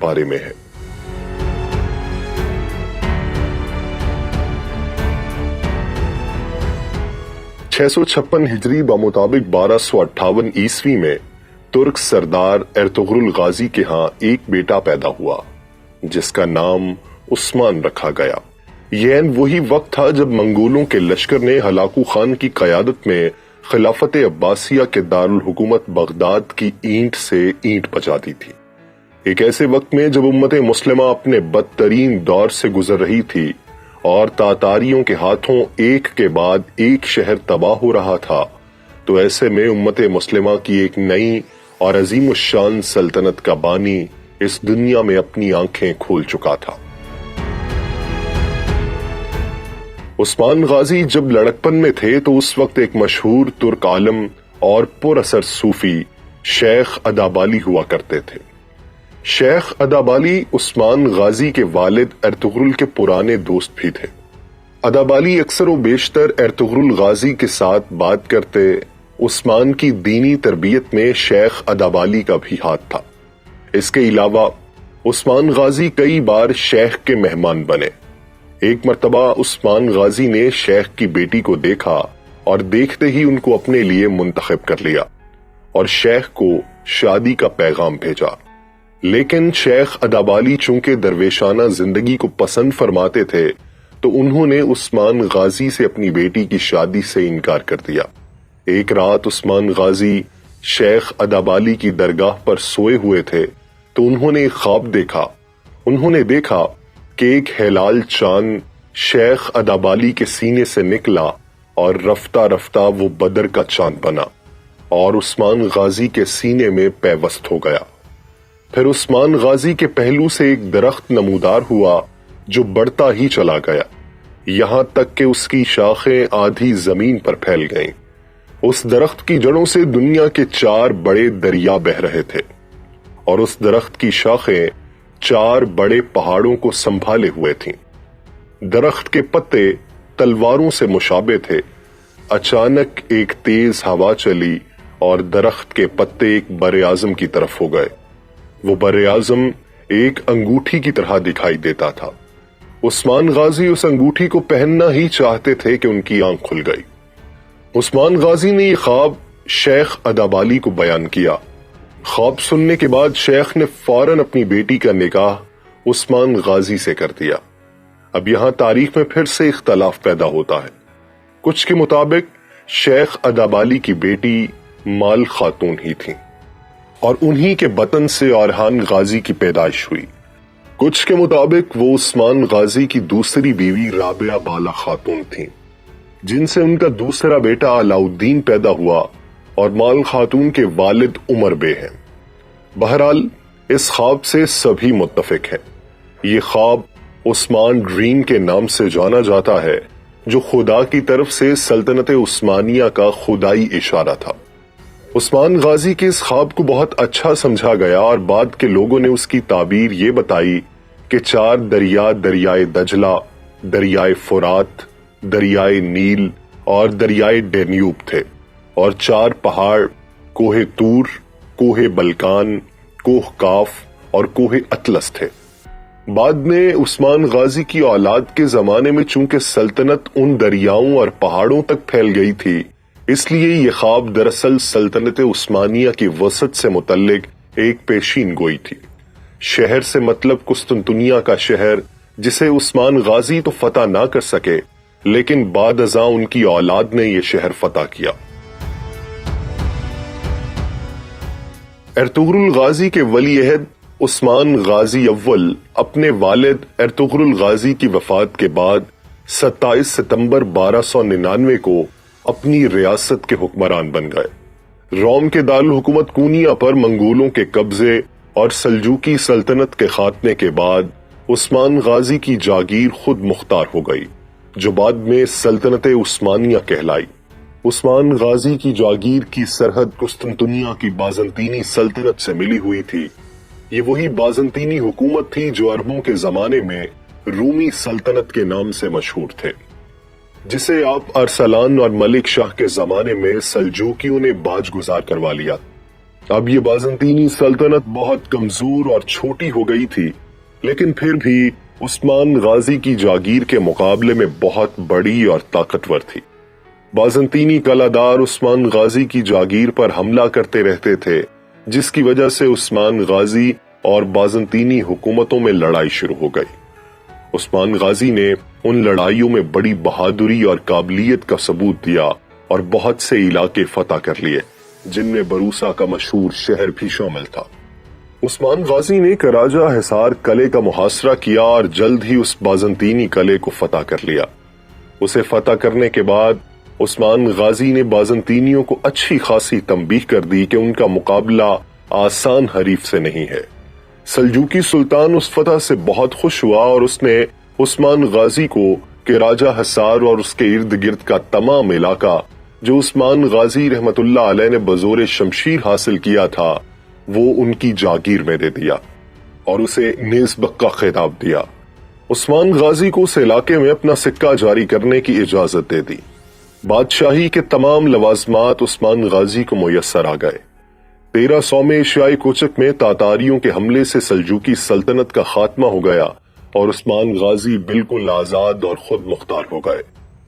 بارے میں ہے۔ 656 ہجری بمطابق 1258 عیسوی میں ترک سردار ارطغرل غازی کے ہاں ایک بیٹا پیدا ہوا جس کا نام عثمان رکھا گیا۔ یہ وہی وقت تھا جب منگولوں کے لشکر نے ہلاکو خان کی قیادت میں خلافت عباسیہ کے دارالحکومت بغداد کی اینٹ سے اینٹ بجا دی تھی۔ ایک ایسے وقت میں جب امت مسلمہ اپنے بدترین دور سے گزر رہی تھی اور تاتاریوں کے ہاتھوں ایک کے بعد ایک شہر تباہ ہو رہا تھا، تو ایسے میں امت مسلمہ کی ایک نئی اور عظیم الشان سلطنت کا بانی اس دنیا میں اپنی آنکھیں کھول چکا تھا۔ عثمان غازی جب لڑکپن میں تھے تو اس وقت ایک مشہور ترک عالم اور پر اثر صوفی شیخ ادابالی ہوا کرتے تھے۔ شیخ ادابالی عثمان غازی کے والد ارطغرل کے پرانے دوست بھی تھے۔ ادابالی اکثر و بیشتر ارطغرل غازی کے ساتھ بات کرتے۔ عثمان کی دینی تربیت میں شیخ ادابالی کا بھی ہاتھ تھا۔ اس کے علاوہ عثمان غازی کئی بار شیخ کے مہمان بنے۔ ایک مرتبہ عثمان غازی نے شیخ کی بیٹی کو دیکھا اور دیکھتے ہی ان کو اپنے لیے منتخب کر لیا اور شیخ کو شادی کا پیغام بھیجا، لیکن شیخ ادابالی چونکہ درویشانہ زندگی کو پسند فرماتے تھے تو انہوں نے عثمان غازی سے اپنی بیٹی کی شادی سے انکار کر دیا۔ ایک رات عثمان غازی شیخ ادابالی کی درگاہ پر سوئے ہوئے تھے تو انہوں نے ایک خواب دیکھا۔ انہوں نے دیکھا کہ ایک ہلال چاند شیخ ادابالی کے سینے سے نکلا اور رفتہ رفتہ وہ بدر کا چاند بنا اور عثمان غازی کے سینے میں پیوست ہو گیا۔ پھر عثمان غازی کے پہلو سے ایک درخت نمودار ہوا جو بڑھتا ہی چلا گیا، یہاں تک کہ اس کی شاخیں آدھی زمین پر پھیل گئیں۔ اس درخت کی جڑوں سے دنیا کے 4 بڑے دریا بہہ رہے تھے اور اس درخت کی شاخیں 4 بڑے پہاڑوں کو سنبھالے ہوئے تھیں۔ درخت کے پتے تلواروں سے مشابہ تھے۔ اچانک ایک تیز ہوا چلی اور درخت کے پتے ایک براعظم کی طرف ہو گئے۔ وہ براعظم ایک انگوٹھی کی طرح دکھائی دیتا تھا۔ عثمان غازی اس انگوٹھی کو پہننا ہی چاہتے تھے کہ ان کی آنکھ کھل گئی۔ عثمان غازی نے یہ خواب شیخ ادابالی کو بیان کیا۔ خواب سننے کے بعد شیخ نے فوراً اپنی بیٹی کا نکاح عثمان غازی سے کر دیا۔ اب یہاں تاریخ میں پھر سے اختلاف پیدا ہوتا ہے۔ کچھ کے مطابق شیخ ادابالی کی بیٹی مال خاتون ہی تھیں اور انہی کے بطن سے اورحان غازی کی پیدائش ہوئی۔ کچھ کے مطابق وہ عثمان غازی کی دوسری بیوی رابعہ بالا خاتون تھیں، جن سے ان کا دوسرا بیٹا علاؤالدین پیدا ہوا اور مال خاتون کے والد عمر بے ہیں۔ بہرحال اس خواب سے سبھی متفق ہیں۔ یہ خواب عثمان ڈریم کے نام سے جانا جاتا ہے، جو خدا کی طرف سے سلطنت عثمانیہ کا خدائی اشارہ تھا۔ عثمان غازی کے اس خواب کو بہت اچھا سمجھا گیا اور بعد کے لوگوں نے اس کی تعبیر یہ بتائی کہ 4 دریا، دریائے دجلہ، دریائے فرات، دریائے نیل اور دریائے ڈینیوب تھے اور 4 پہاڑ کوہ طور، کوہ بلکان، کوہ کاف اور کوہ اطلس تھے۔ بعد میں عثمان غازی کی اولاد کے زمانے میں چونکہ سلطنت ان دریاؤں اور پہاڑوں تک پھیل گئی تھی، اس لیے یہ خواب دراصل سلطنت عثمانیہ کی وسعت سے متعلق ایک پیشین گوئی تھی۔ شہر سے مطلب قسطنطنیہ کا شہر، جسے عثمان غازی تو فتح نہ کر سکے، لیکن بعد ازاں ان کی اولاد نے یہ شہر فتح کیا۔ ارطغرل غازی کے ولی عہد عثمان غازی اول اپنے والد ارطغرل غازی کی وفات کے بعد 27 ستمبر 1299 کو اپنی ریاست کے حکمران بن گئے۔ روم کے دارالحکومت کونیا پر منگولوں کے قبضے اور سلجوقی سلطنت کے خاتمے کے بعد عثمان غازی کی جاگیر خود مختار ہو گئی، جو بعد میں سلطنت عثمانیہ کہلائی۔ عثمان غازی کی جاگیر کی سرحد قسطنطنیہ کی بازنطینی سلطنت سے ملی ہوئی تھی۔ یہ وہی بازنطینی حکومت تھی جو عربوں کے زمانے میں رومی سلطنت کے نام سے مشہور تھے، جسے آپ ارسلان اور ملک شاہ کے زمانے میں سلجوقیوں نے باج گزار کروا لیا۔ اب یہ بازنطینی سلطنت بہت کمزور اور چھوٹی ہو گئی تھی، لیکن پھر بھی عثمان غازی کی جاگیر کے مقابلے میں بہت بڑی اور طاقتور تھی۔ بازنطینی کلادار عثمان غازی کی جاگیر پر حملہ کرتے رہتے تھے، جس کی وجہ سے عثمان غازی اور بازنطینی حکومتوں میں لڑائی شروع ہو گئی۔ عثمان غازی نے ان لڑائیوں میں بڑی بہادری اور قابلیت کا ثبوت دیا اور بہت سے علاقے فتح کر لیے، جن میں بروسا کا مشہور شہر بھی شامل تھا۔ عثمان غازی نے کراجہ حصار قلعے کا محاصرہ کیا اور جلد ہی اس بازنطینی قلعے کو فتح کر لیا۔ اسے فتح کرنے کے بعد عثمان غازی نے بازنطینیوں کو اچھی خاصی تنبیہ کر دی کہ ان کا مقابلہ آسان حریف سے نہیں ہے۔ سلجوقی سلطان اس فتح سے بہت خوش ہوا اور اس نے عثمان غازی کو کراجہ حصار اور اس کے ارد گرد کا تمام علاقہ جو عثمان غازی رحمت اللہ علیہ نے بزور شمشیر حاصل کیا تھا وہ ان کی جاگیر میں دے دیا اور اسے نیزبق کا خطاب دیا۔ عثمان غازی کو اس علاقے میں اپنا سکہ جاری کرنے کی اجازت دے دی۔ بادشاہی کے تمام لوازمات عثمان غازی کو میسر آ گئے۔ 1300 میں ایشیائی کوچک میں تاتاریوں کے حملے سے سلجوقی سلطنت کا خاتمہ ہو گیا اور عثمان غازی بالکل آزاد اور خود مختار ہو گئے۔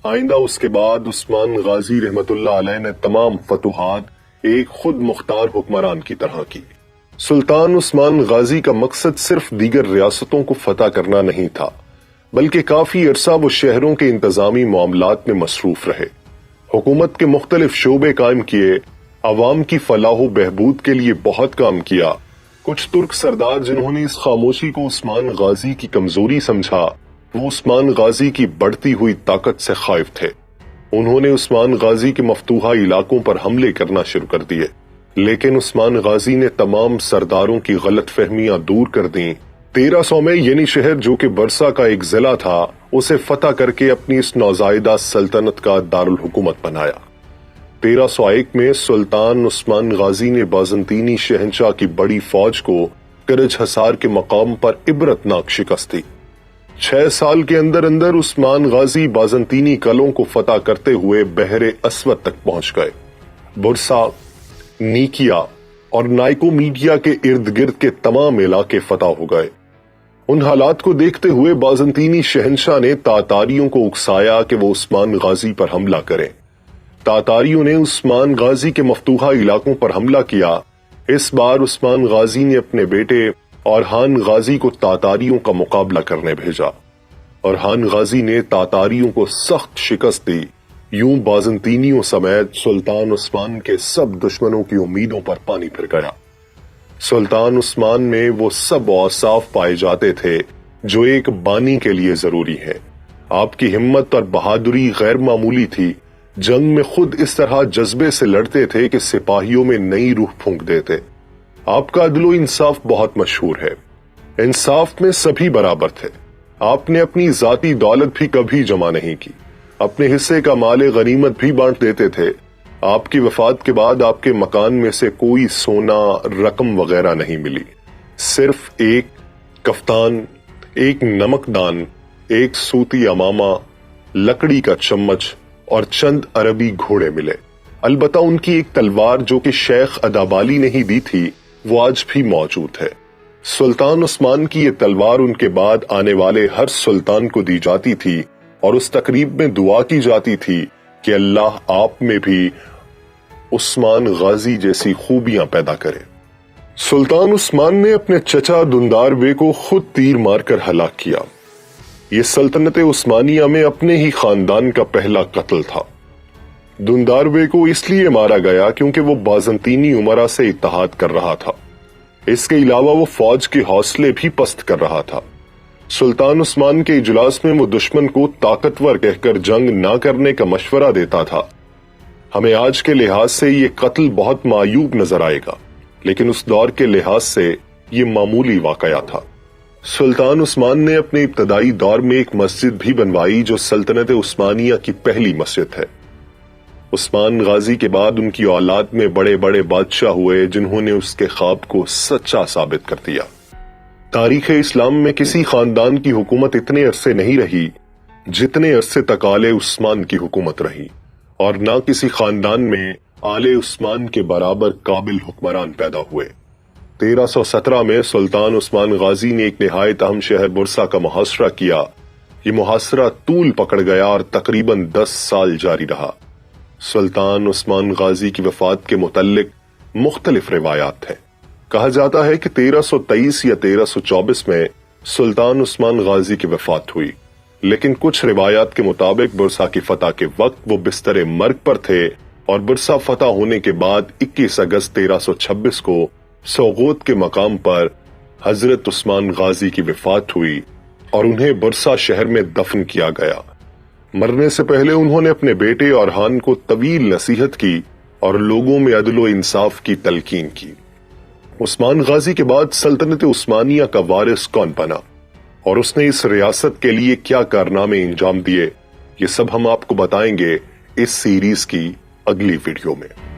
آئندہ اس کے بعد عثمان غازی رحمت اللہ علیہ نے تمام فتوحات ایک خود مختار حکمران کی طرح کی۔ سلطان عثمان غازی کا مقصد صرف دیگر ریاستوں کو فتح کرنا نہیں تھا، بلکہ کافی عرصہ وہ شہروں کے انتظامی معاملات میں مصروف رہے، حکومت کے مختلف شعبے قائم کیے، عوام کی فلاح و بہبود کے لیے بہت کام کیا۔ کچھ ترک سردار جنہوں نے اس خاموشی کو عثمان غازی کی کمزوری سمجھا، وہ عثمان غازی کی بڑھتی ہوئی طاقت سے خائف تھے۔ انہوں نے عثمان غازی کے مفتوحہ علاقوں پر حملے کرنا شروع کر دیے، لیکن عثمان غازی نے تمام سرداروں کی غلط فہمیاں دور کر دیں۔ 1300 میں یعنی شہر جو کہ برسا کا ایک ضلع تھا اسے فتح کر کے اپنی اس نوزائیدہ سلطنت کا دارالحکومت بنایا۔ 1301 میں سلطان عثمان غازی نے بازنطینی شہنشاہ کی بڑی فوج کو کرج حصار کے مقام پر عبرتناک شکست دی۔ 6 سال کے اندر اندر عثمان غازی بازنطینی قلعوں کو فتح کرتے ہوئے بحر اسود تک پہنچ گئے۔ برسا، نیکیا اور نائکو میڈیا کے ارد گرد کے تمام علاقے فتح ہو گئے۔ ان حالات کو دیکھتے ہوئے بازنطینی شہنشاہ نے تاتاریوں کو اکسایا کہ وہ عثمان غازی پر حملہ کریں۔ تاتاریوں نے عثمان غازی کے مفتوحہ علاقوں پر حملہ کیا۔ اس بار عثمان غازی نے اپنے بیٹے اورحان غازی کو تاتاریوں کا مقابلہ کرنے بھیجا۔ اورحان غازی نے تاتاریوں کو سخت شکست دی۔ یوں بازنطینیوں سمیت سلطان عثمان کے سب دشمنوں کی امیدوں پر پانی پھر گیا۔ سلطان عثمان میں وہ سب اوصاف پائے جاتے تھے جو ایک بانی کے لیے ضروری ہے۔ آپ کی ہمت اور بہادری غیر معمولی تھی۔ جنگ میں خود اس طرح جذبے سے لڑتے تھے کہ سپاہیوں میں نئی روح پھونک دیتے۔ آپ کا عدل و انصاف بہت مشہور ہے۔ انصاف میں سبھی برابر تھے۔ آپ نے اپنی ذاتی دولت بھی کبھی جمع نہیں کی، اپنے حصے کا مال غنیمت بھی بانٹ دیتے تھے۔ آپ کی وفات کے بعد آپ کے مکان میں سے کوئی سونا، رقم وغیرہ نہیں ملی، صرف ایک کفتان، ایک نمک دان، ایک سوتی امامہ، لکڑی کا چمچ اور چند عربی گھوڑے ملے۔ البتہ ان کی ایک تلوار جو کہ شیخ ادابالی نے ہی دی تھی وہ آج بھی موجود ہے۔ سلطان عثمان کی یہ تلوار ان کے بعد آنے والے ہر سلطان کو دی جاتی تھی اور اس تقریب میں دعا کی جاتی تھی کہ اللہ آپ میں بھی عثمان غازی جیسی خوبیاں پیدا کرے۔ سلطان عثمان نے اپنے چچا دندار بے کو خود تیر مار کر ہلاک کیا۔ یہ سلطنت عثمانیہ میں اپنے ہی خاندان کا پہلا قتل تھا۔ دندار بے کو اس لیے مارا گیا کیونکہ وہ بازنطینی امراء سے اتحاد کر رہا تھا۔ اس کے علاوہ وہ فوج کے حوصلے بھی پست کر رہا تھا۔ سلطان عثمان کے اجلاس میں وہ دشمن کو طاقتور کہہ کر جنگ نہ کرنے کا مشورہ دیتا تھا۔ ہمیں آج کے لحاظ سے یہ قتل بہت معیوب نظر آئے گا، لیکن اس دور کے لحاظ سے یہ معمولی واقعہ تھا۔ سلطان عثمان نے اپنے ابتدائی دور میں ایک مسجد بھی بنوائی جو سلطنت عثمانیہ کی پہلی مسجد ہے۔ عثمان غازی کے بعد ان کی اولاد میں بڑے بڑے بادشاہ ہوئے جنہوں نے اس کے خواب کو سچا ثابت کر دیا۔ تاریخ اسلام میں کسی خاندان کی حکومت اتنے عرصے نہیں رہی جتنے عرصے تک آل عثمان کی حکومت رہی، اور نہ کسی خاندان میں آل عثمان کے برابر قابل حکمران پیدا ہوئے۔ 1317 میں سلطان عثمان غازی نے ایک نہایت اہم شہر برسا کا محاصرہ کیا۔ یہ محاصرہ طول پکڑ گیا اور تقریباً 10 سال جاری رہا۔ سلطان عثمان غازی کی وفات کے متعلق مختلف روایات ہیں۔ کہا جاتا ہے کہ 1323 یا 1324 میں سلطان عثمان غازی کی وفات ہوئی، لیکن کچھ روایات کے مطابق برسا کی فتح کے وقت وہ بستر مرگ پر تھے اور برسا فتح ہونے کے بعد 21 اگست 1326 کو سوغوت کے مقام پر حضرت عثمان غازی کی وفات ہوئی اور انہیں برسا شہر میں دفن کیا گیا۔ مرنے سے پہلے انہوں نے اپنے بیٹے اورحان کو طویل نصیحت کی اور لوگوں میں عدل و انصاف کی تلقین کی۔ عثمان غازی کے بعد سلطنت عثمانیہ کا وارث کون بنا اور اس نے اس ریاست کے لیے کیا کارنامے انجام دیے، یہ سب ہم آپ کو بتائیں گے اس سیریز کی اگلی ویڈیو میں۔